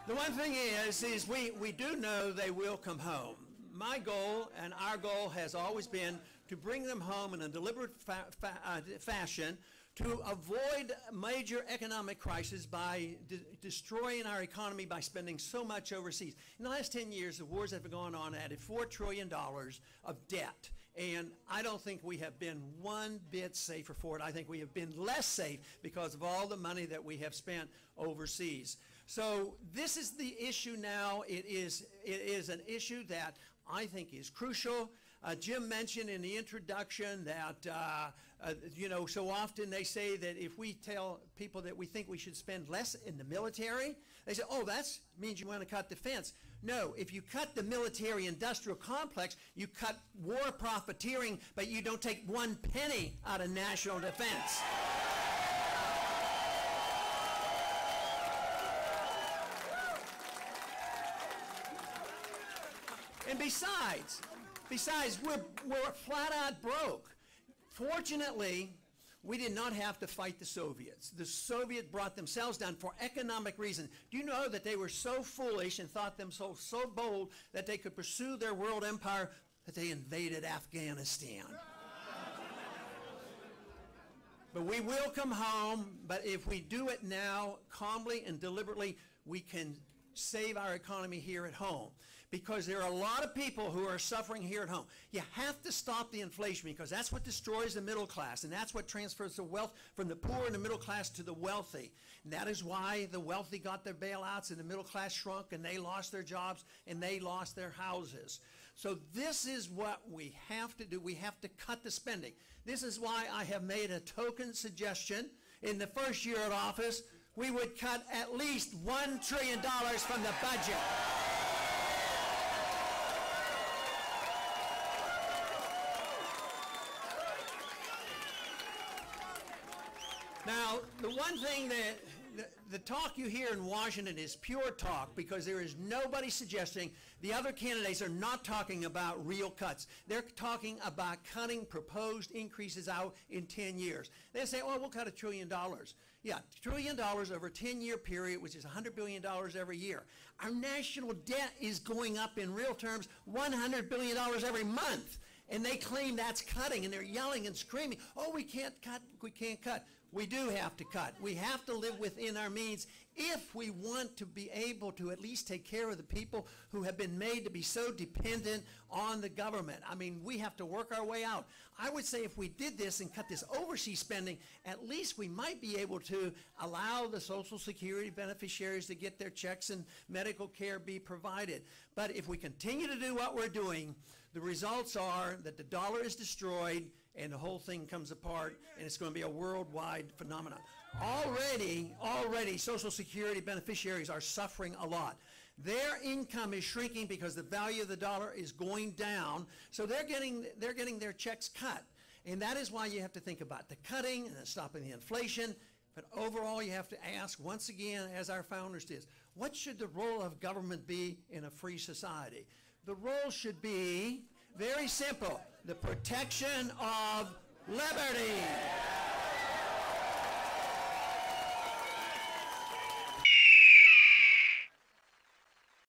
The one thing is we do know they will come home. My goal and our goal has always been to bring them home in a deliberate fashion to avoid major economic crisis by destroying our economy by spending so much overseas. In the last 10 years, the wars that have gone on added $4 trillion of debt. And I don't think we have been one bit safer for it. I think we have been less safe because of all the money that we have spent overseas. So this is the issue now. It is an issue that I think is crucial. Jim mentioned in the introduction that, you know, so often they say that if we tell people that we think we should spend less in the military, they say, oh, that means you want to cut defense. No, if you cut the military-industrial complex, you cut war profiteering, but you don't take one penny out of national defense. And besides, we're flat out broke. Fortunately, we did not have to fight the Soviets. The Soviets brought themselves down for economic reasons. Do you know that they were so foolish and thought themselves so bold that they could pursue their world empire that they invaded Afghanistan? But we will come home, but if we do it now, calmly and deliberately, we can save our economy here at home, because there are a lot of people who are suffering here at home. You have to stop the inflation, because that's what destroys the middle class, and that's what transfers the wealth from the poor and the middle class to the wealthy. And that is why the wealthy got their bailouts and the middle class shrunk and they lost their jobs and they lost their houses. So this is what we have to do. We have to cut the spending. This is why I have made a token suggestion. In the first year of office, we would cut at least $1 trillion from the budget. Now, the one thing that the talk you hear in Washington is pure talk, because there is nobody suggesting, the other candidates are not talking about real cuts. They're talking about cutting proposed increases out in 10 years. They say, oh, we'll cut $1 trillion. Yeah, $1 trillion over a 10-year period, which is $100 billion every year. Our national debt is going up in real terms $100 billion every month. And they claim that's cutting, and they're yelling and screaming, oh, we can't cut, we can't cut. We do have to cut. We have to live within our means if we want to be able to at least take care of the people who have been made to be so dependent on the government. I mean, we have to work our way out. I would say if we did this and cut this overseas spending, at least we might be able to allow the Social Security beneficiaries to get their checks and medical care be provided. But if we continue to do what we're doing, the results are that the dollar is destroyed and the whole thing comes apart, and it's going to be a worldwide phenomenon. Already, Social Security beneficiaries are suffering a lot. Their income is shrinking because the value of the dollar is going down, so they're getting their checks cut. And that is why you have to think about the cutting and stopping the inflation. But overall, you have to ask, once again, as our founders did, what should the role of government be in a free society? The role should be very simple: the protection of liberty.